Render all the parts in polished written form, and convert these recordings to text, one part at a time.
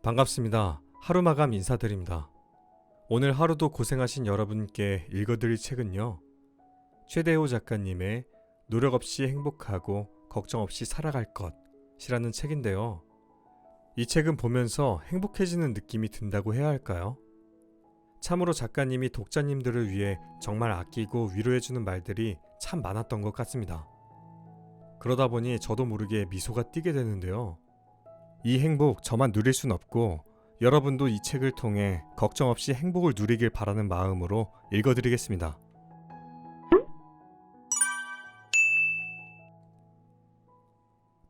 반갑습니다. 하루마감 인사드립니다. 오늘 하루도 고생하신 여러분께 읽어드릴 책은요. 최대호 작가님의 노력 없이 행복하고 걱정 없이 살아갈 것이라는 책인데요. 이 책은 보면서 행복해지는 느낌이 든다고 해야 할까요? 참으로 작가님이 독자님들을 위해 정말 아끼고 위로해주는 말들이 참 많았던 것 같습니다. 그러다 보니 저도 모르게 미소가 띄게 되는데요. 이 행복 저만 누릴 순 없고 여러분도 이 책을 통해 걱정 없이 행복을 누리길 바라는 마음으로 읽어드리겠습니다.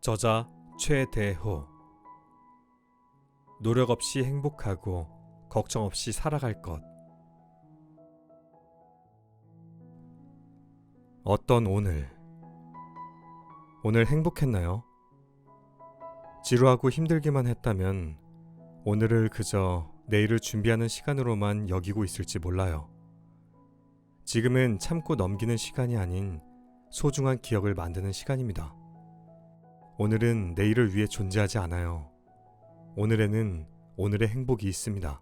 저자 최대호. 노력 없이 행복하고 걱정 없이 살아갈 것. 어떤 오늘 행복했나요? 지루하고 힘들기만 했다면 오늘을 그저 내일을 준비하는 시간으로만 여기고 있을지 몰라요. 지금은 참고 넘기는 시간이 아닌 소중한 기억을 만드는 시간입니다. 오늘은 내일을 위해 존재하지 않아요. 오늘에는 오늘의 행복이 있습니다.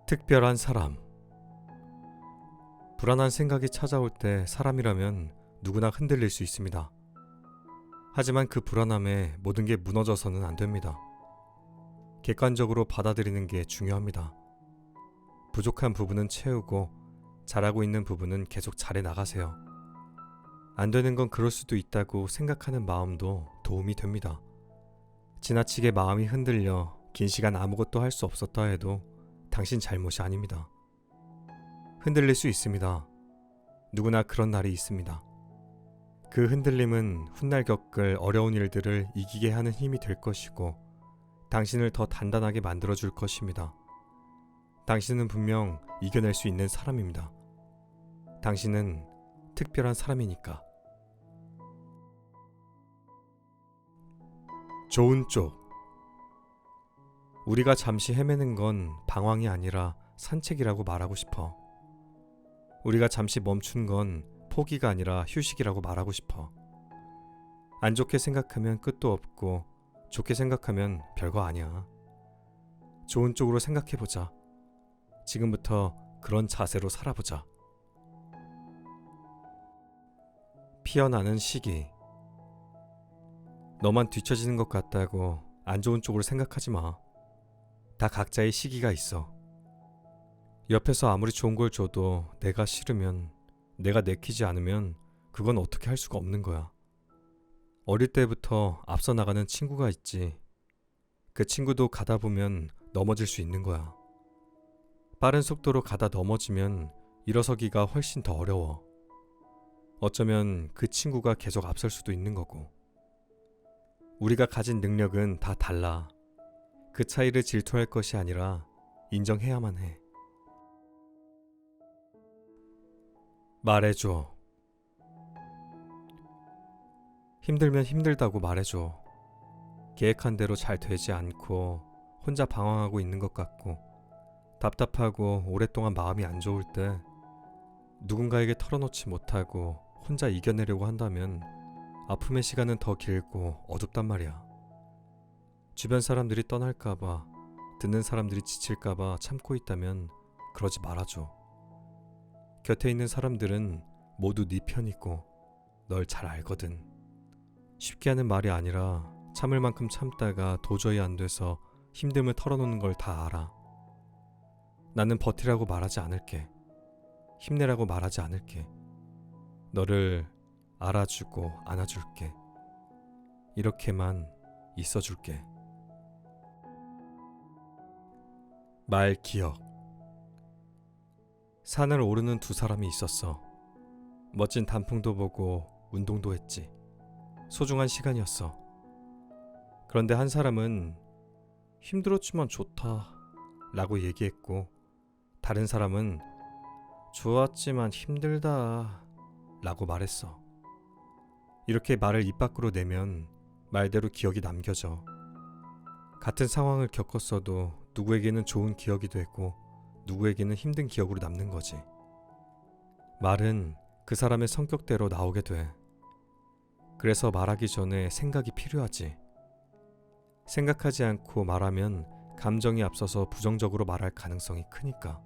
특별한 사람. 불안한 생각이 찾아올 때 사람이라면 누구나 흔들릴 수 있습니다. 하지만 그 불안함에 모든 게 무너져서는 안 됩니다. 객관적으로 받아들이는 게 중요합니다. 부족한 부분은 채우고 잘하고 있는 부분은 계속 잘해 나가세요. 안 되는 건 그럴 수도 있다고 생각하는 마음도 도움이 됩니다. 지나치게 마음이 흔들려 긴 시간 아무것도 할 수 없었다 해도 당신 잘못이 아닙니다. 흔들릴 수 있습니다. 누구나 그런 날이 있습니다. 그 흔들림은 훗날 겪을 어려운 일들을 이기게 하는 힘이 될 것이고 당신을 더 단단하게 만들어줄 것입니다. 당신은 분명 이겨낼 수 있는 사람입니다. 당신은 특별한 사람이니까. 좋은 쪽. 우리가 잠시 헤매는 건 방황이 아니라 산책이라고 말하고 싶어. 우리가 잠시 멈춘 건 포기가 아니라 휴식이라고 말하고 싶어. 안 좋게 생각하면 끝도 없고 좋게 생각하면 별거 아니야. 좋은 쪽으로 생각해보자. 지금부터 그런 자세로 살아보자. 피어나는 시기. 너만 뒤처지는 것 같다고 안 좋은 쪽으로 생각하지 마. 다 각자의 시기가 있어. 옆에서 아무리 좋은 걸 줘도 내가 싫으면, 내가 내키지 않으면 그건 어떻게 할 수가 없는 거야. 어릴 때부터 앞서 나가는 친구가 있지. 그 친구도 가다 보면 넘어질 수 있는 거야. 빠른 속도로 가다 넘어지면 일어서기가 훨씬 더 어려워. 어쩌면 그 친구가 계속 앞설 수도 있는 거고. 우리가 가진 능력은 다 달라. 그 차이를 질투할 것이 아니라 인정해야만 해. 말해줘. 힘들면 힘들다고 말해줘. 계획한 대로 잘 되지 않고 혼자 방황하고 있는 것 같고 답답하고 오랫동안 마음이 안 좋을 때 누군가에게 털어놓지 못하고 혼자 이겨내려고 한다면 아픔의 시간은 더 길고 어둡단 말이야. 주변 사람들이 떠날까봐, 듣는 사람들이 지칠까봐 참고 있다면 그러지 말아줘. 곁에 있는 사람들은 모두 네 편이고 널 잘 알거든. 쉽게 하는 말이 아니라 참을 만큼 참다가 도저히 안 돼서 힘듦을 털어놓는 걸 다 알아. 나는 버티라고 말하지 않을게. 힘내라고 말하지 않을게. 너를 알아주고 안아줄게. 이렇게만 있어줄게. 말 기억. 산을 오르는 두 사람이 있었어. 멋진 단풍도 보고 운동도 했지. 소중한 시간이었어. 그런데 한 사람은 힘들었지만 좋다 라고 얘기했고 다른 사람은 좋았지만 힘들다 라고 말했어. 이렇게 말을 입 밖으로 내면 말대로 기억이 남겨져. 같은 상황을 겪었어도 누구에게는 좋은 기억이 되고 누구에게는 힘든 기억으로 남는 거지. 말은 그 사람의 성격대로 나오게 돼. 그래서 말하기 전에 생각이 필요하지. 생각하지 않고 말하면 감정이 앞서서 부정적으로 말할 가능성이 크니까.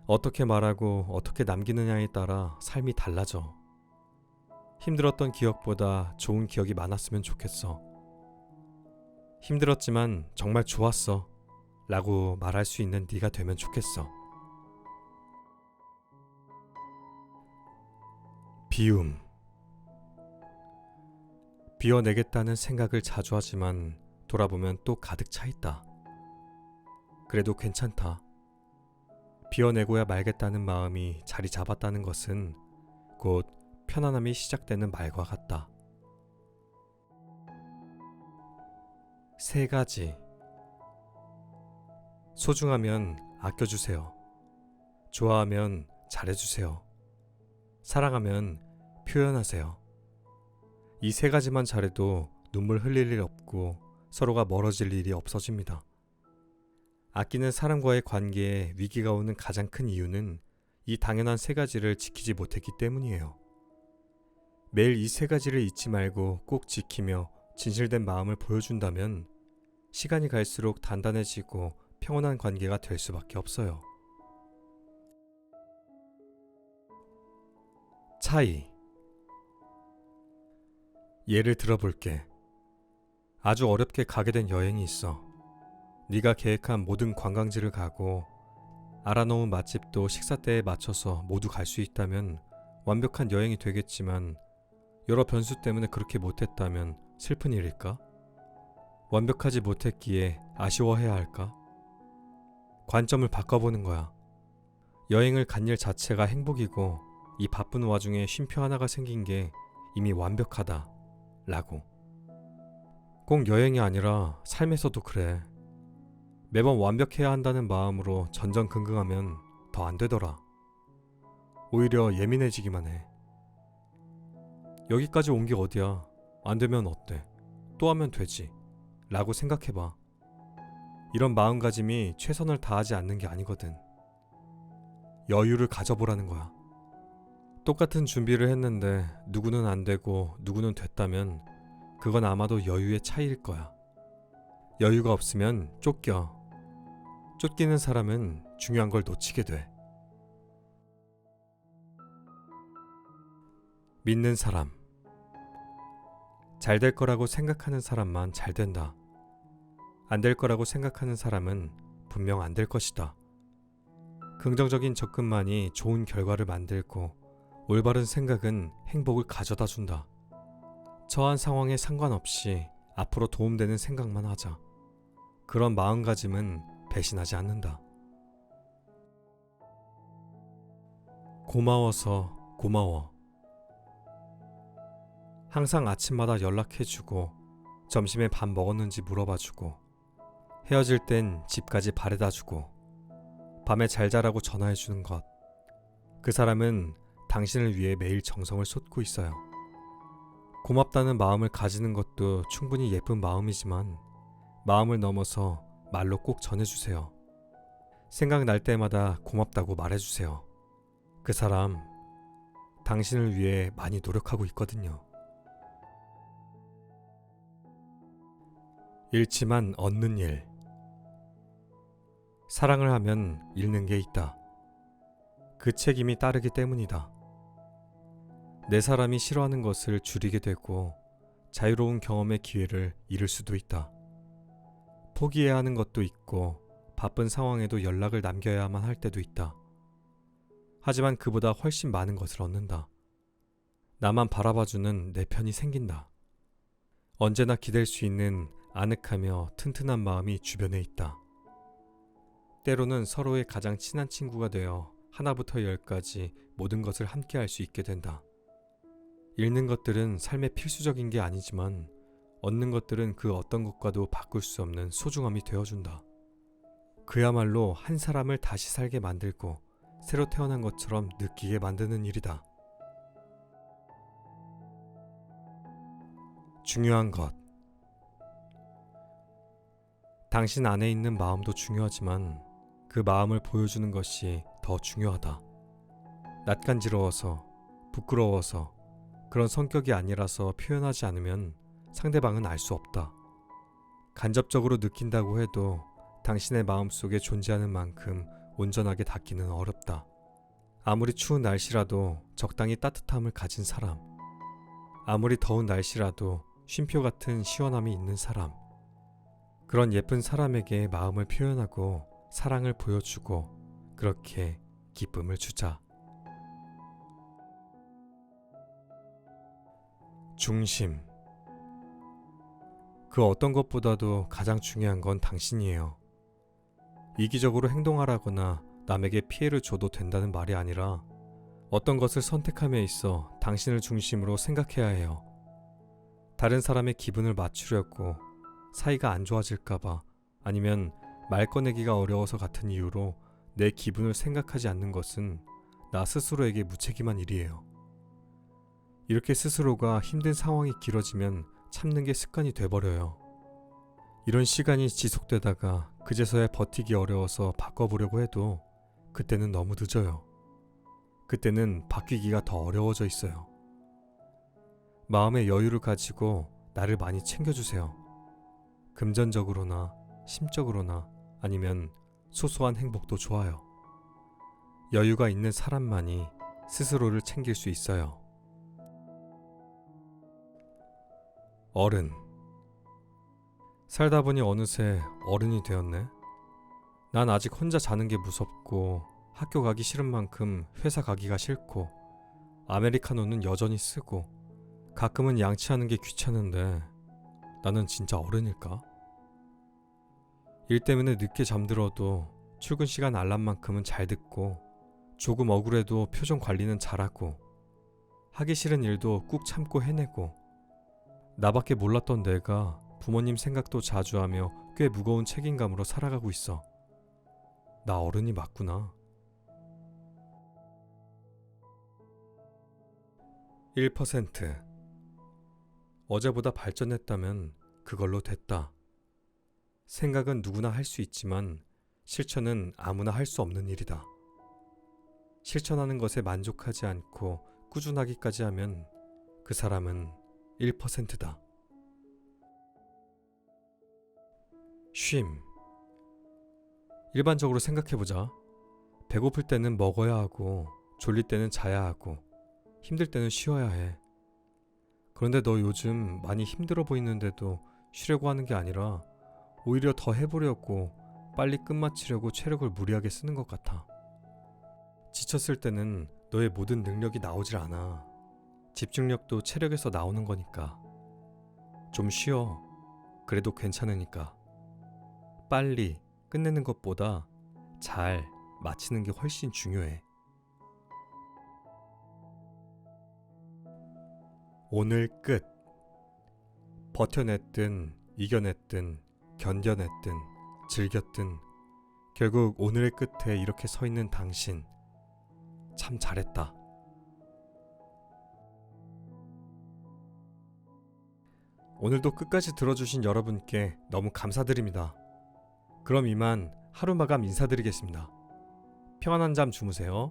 어떻게 말하고 어떻게 남기느냐에 따라 삶이 달라져. 힘들었던 기억보다 좋은 기억이 많았으면 좋겠어. 힘들었지만 정말 좋았어 라고 말할 수 있는 네가 되면 좋겠어. 비움. 비워내겠다는 생각을 자주 하지만 돌아보면 또 가득 차 있다. 그래도 괜찮다. 비워내고야 말겠다는 마음이 자리 잡았다는 것은 곧 편안함이 시작되는 말과 같다. 3가지. 소중하면 아껴주세요. 좋아하면 잘해주세요. 사랑하면 표현하세요. 이 3가지만 잘해도 눈물 흘릴 일 없고 서로가 멀어질 일이 없어집니다. 아끼는 사람과의 관계에 위기가 오는 가장 큰 이유는 이 당연한 3가지를 지키지 못했기 때문이에요. 매일 이 3가지를 잊지 말고 꼭 지키며 진실된 마음을 보여준다면 시간이 갈수록 단단해지고 평온한 관계가 될 수밖에 없어요. 차이. 예를 들어볼게. 아주 어렵게 가게 된 여행이 있어. 네가 계획한 모든 관광지를 가고 알아놓은 맛집도 식사 때에 맞춰서 모두 갈 수 있다면 완벽한 여행이 되겠지만 여러 변수 때문에 그렇게 못했다면 슬픈 일일까? 완벽하지 못했기에 아쉬워해야 할까? 관점을 바꿔보는 거야. 여행을 간 일 자체가 행복이고 이 바쁜 와중에 쉼표 하나가 생긴 게 이미 완벽하다 라고. 꼭 여행이 아니라 삶에서도 그래. 매번 완벽해야 한다는 마음으로 전전긍긍하면 더 안 되더라. 오히려 예민해지기만 해. 여기까지 온 게 어디야. 안 되면 어때? 또 하면 되지 라고 생각해봐. 이런 마음가짐이 최선을 다하지 않는 게 아니거든. 여유를 가져보라는 거야. 똑같은 준비를 했는데 누구는 안 되고 누구는 됐다면 그건 아마도 여유의 차이일 거야. 여유가 없으면 쫓겨. 쫓기는 사람은 중요한 걸 놓치게 돼. 믿는 사람. 잘 될 거라고 생각하는 사람만 잘 된다. 안 될 거라고 생각하는 사람은 분명 안 될 것이다. 긍정적인 접근만이 좋은 결과를 만들고 올바른 생각은 행복을 가져다 준다. 처한 상황에 상관없이 앞으로 도움되는 생각만 하자. 그런 마음가짐은 배신하지 않는다. 고마워서 고마워. 항상 아침마다 연락해주고 점심에 밥 먹었는지 물어봐주고 헤어질 땐 집까지 바래다주고 밤에 잘 자라고 전화해주는 것. 그 사람은 당신을 위해 매일 정성을 쏟고 있어요. 고맙다는 마음을 가지는 것도 충분히 예쁜 마음이지만 마음을 넘어서 말로 꼭 전해주세요. 생각날 때마다 고맙다고 말해주세요. 그 사람 당신을 위해 많이 노력하고 있거든요. 잃지만 얻는 일. 사랑을 하면 잃는 게 있다. 그 책임이 따르기 때문이다. 내 사람이 싫어하는 것을 줄이게 되고 자유로운 경험의 기회를 잃을 수도 있다. 포기해야 하는 것도 있고 바쁜 상황에도 연락을 남겨야만 할 때도 있다. 하지만 그보다 훨씬 많은 것을 얻는다. 나만 바라봐주는 내 편이 생긴다. 언제나 기댈 수 있는 아늑하며 튼튼한 마음이 주변에 있다. 때로는 서로의 가장 친한 친구가 되어 하나부터 열까지 모든 것을 함께 할 수 있게 된다. 잃는 것들은 삶의 필수적인 게 아니지만 얻는 것들은 그 어떤 것과도 바꿀 수 없는 소중함이 되어준다. 그야말로 한 사람을 다시 살게 만들고 새로 태어난 것처럼 느끼게 만드는 일이다. 중요한 것. 당신 안에 있는 마음도 중요하지만 그 마음을 보여주는 것이 더 중요하다. 낯간지러워서, 부끄러워서 그런 성격이 아니라서 표현하지 않으면 상대방은 알 수 없다. 간접적으로 느낀다고 해도 당신의 마음속에 존재하는 만큼 온전하게 닿기는 어렵다. 아무리 추운 날씨라도 적당히 따뜻함을 가진 사람, 아무리 더운 날씨라도 쉼표 같은 시원함이 있는 사람, 그런 예쁜 사람에게 마음을 표현하고 사랑을 보여주고 그렇게 기쁨을 주자. 중심. 그 어떤 것보다도 가장 중요한 건 당신이에요. 이기적으로 행동하라거나 남에게 피해를 줘도 된다는 말이 아니라 어떤 것을 선택함에 있어 당신을 중심으로 생각해야 해요. 다른 사람의 기분을 맞추려고 사이가 안 좋아질까봐 아니면 말 꺼내기가 어려워서 같은 이유로 내 기분을 생각하지 않는 것은 나 스스로에게 무책임한 일이에요. 이렇게 스스로가 힘든 상황이 길어지면 참는 게 습관이 돼버려요. 이런 시간이 지속되다가 그제서야 버티기 어려워서 바꿔보려고 해도 그때는 너무 늦어요. 그때는 바뀌기가 더 어려워져 있어요. 마음의 여유를 가지고 나를 많이 챙겨주세요. 금전적으로나 심적으로나 아니면 소소한 행복도 좋아요. 여유가 있는 사람만이 스스로를 챙길 수 있어요. 어른. 살다 보니 어느새 어른이 되었네. 난 아직 혼자 자는 게 무섭고 학교 가기 싫은 만큼 회사 가기가 싫고 아메리카노는 여전히 쓰고 가끔은 양치하는 게 귀찮은데 나는 진짜 어른일까? 일 때문에 늦게 잠들어도 출근 시간 알람만큼은 잘 듣고 조금 억울해도 표정 관리는 잘하고 하기 싫은 일도 꾹 참고 해내고 나밖에 몰랐던 내가 부모님 생각도 자주 하며 꽤 무거운 책임감으로 살아가고 있어. 나 어른이 맞구나. 1%. 어제보다 발전했다면 그걸로 됐다. 생각은 누구나 할 수 있지만 실천은 아무나 할 수 없는 일이다. 실천하는 것에 만족하지 않고 꾸준하기까지 하면 그 사람은 1%다. 쉼. 일반적으로 생각해보자. 배고플 때는 먹어야 하고 졸릴 때는 자야 하고 힘들 때는 쉬어야 해. 그런데 너 요즘 많이 힘들어 보이는데도 쉬려고 하는 게 아니라 오히려 더 해보려고 빨리 끝마치려고 체력을 무리하게 쓰는 것 같아. 지쳤을 때는 너의 모든 능력이 나오질 않아. 집중력도 체력에서 나오는 거니까. 좀 쉬어. 그래도 괜찮으니까. 빨리 끝내는 것보다 잘 마치는 게 훨씬 중요해. 오늘 끝. 버텨냈든 이겨냈든 견뎌냈든 즐겼든 결국 오늘의 끝에 이렇게 서 있는 당신 참 잘했다. 오늘도 끝까지 들어주신 여러분께 너무 감사드립니다. 그럼 이만 하루 마감 인사드리겠습니다. 평안한 잠 주무세요.